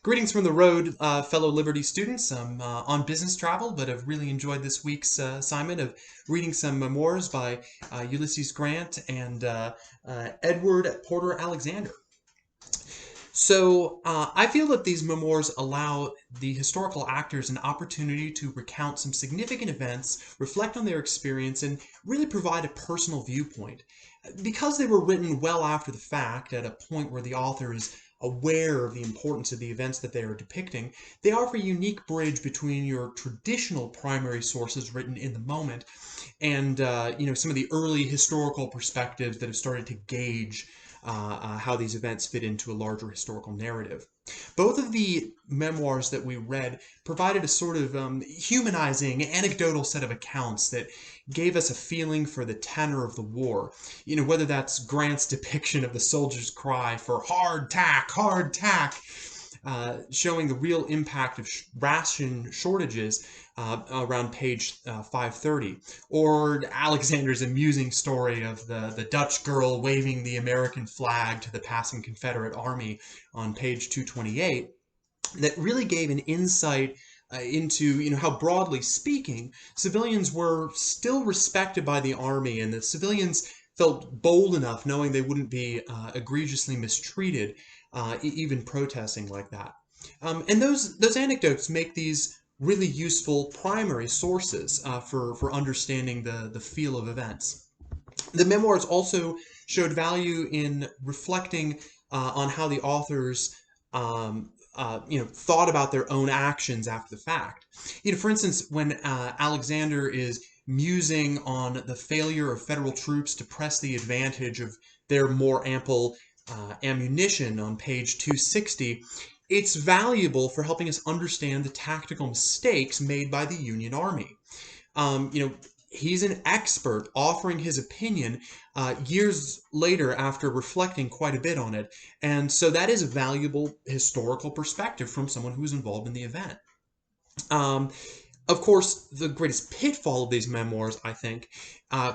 Greetings from the road, fellow Liberty students. I'm on business travel, but I've really enjoyed this week's assignment of reading some memoirs by Ulysses Grant and Edward Porter Alexander. So I feel that these memoirs allow the historical actors an opportunity to recount some significant events, reflect on their experience, and really provide a personal viewpoint. Because they were written well after the fact, at a point where the author is aware of the importance of the events that they are depicting, they offer a unique bridge between your traditional primary sources written in the moment and some of the early historical perspectives that have started to gauge how these events fit into a larger historical narrative. Both of the memoirs that we read provided a sort of humanizing, anecdotal set of accounts that gave us a feeling for the tenor of the war. You know, whether that's Grant's depiction of the soldiers' cry for hard tack, showing the real impact of ration shortages around page 530, or Alexander's amusing story of the Dutch girl waving the American flag to the passing Confederate army on page 228, that really gave an insight into how, broadly speaking, civilians were still respected by the army, and the civilians felt bold enough, knowing they wouldn't be egregiously mistreated, even protesting like that. And those anecdotes make these really useful primary sources for understanding the feel of events. The memoirs also showed value in reflecting on how the authors thought about their own actions after the fact. For instance, when Alexander is musing on the failure of federal troops to press the advantage of their more ample ammunition on page 260, it's valuable for helping us understand the tactical mistakes made by the Union Army. He's an expert offering his opinion years later after reflecting quite a bit on it. And so that is a valuable historical perspective from someone who was involved in the event. Of course, the greatest pitfall of these memoirs, I think,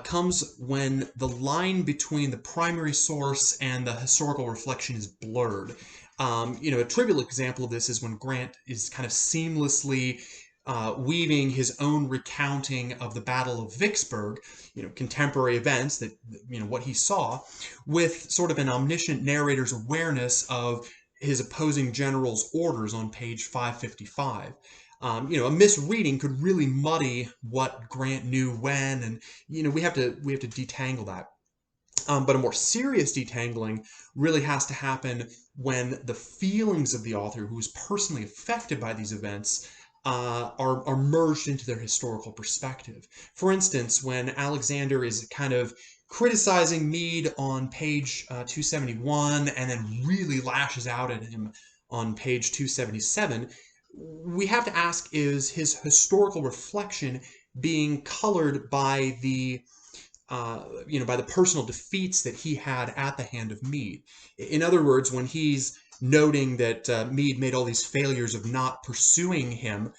comes when the line between the primary source and the historical reflection is blurred. A trivial example of this is when Grant is kind of seamlessly weaving his own recounting of the Battle of Vicksburg, contemporary events that, what he saw, with sort of an omniscient narrator's awareness of his opposing general's orders on page 555. A misreading could really muddy what Grant knew when, and we have to detangle that. But a more serious detangling really has to happen when the feelings of the author, who is personally affected by these events, are merged into their historical perspective. For instance, when Alexander is kind of criticizing Meade on page 271 and then really lashes out at him on page 277, we have to ask, is his historical reflection being colored by the by the personal defeats that he had at the hand of Meade? In other words, when he's noting that Meade made all these failures of not pursuing him,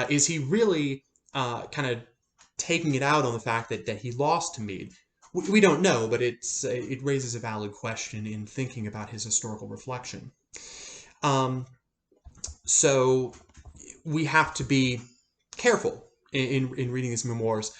is he really kind of taking it out on the fact that he lost to Meade? We don't know, but it raises a valid question in thinking about his historical reflection. So we have to be careful in reading these memoirs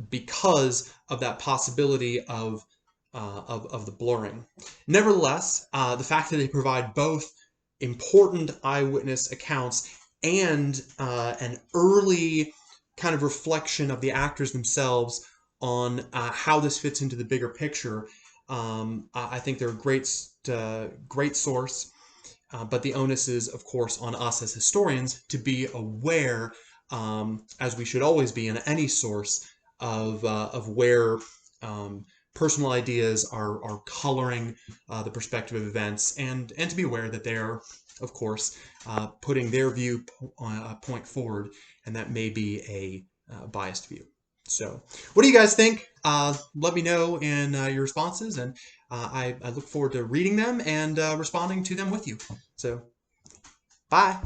because of that possibility of the blurring. Nevertheless, the fact that they provide both important eyewitness accounts and an early kind of reflection of the actors themselves on how this fits into the bigger picture, I think they're a great source. But the onus is, of course, on us as historians to be aware, as we should always be in any source, of where personal ideas are coloring the perspective of events, and to be aware that they're, of course, putting their viewpoint forward, and that may be a biased view. So, what do you guys think? Let me know in your responses, and I look forward to reading them and responding to them with you. So, bye.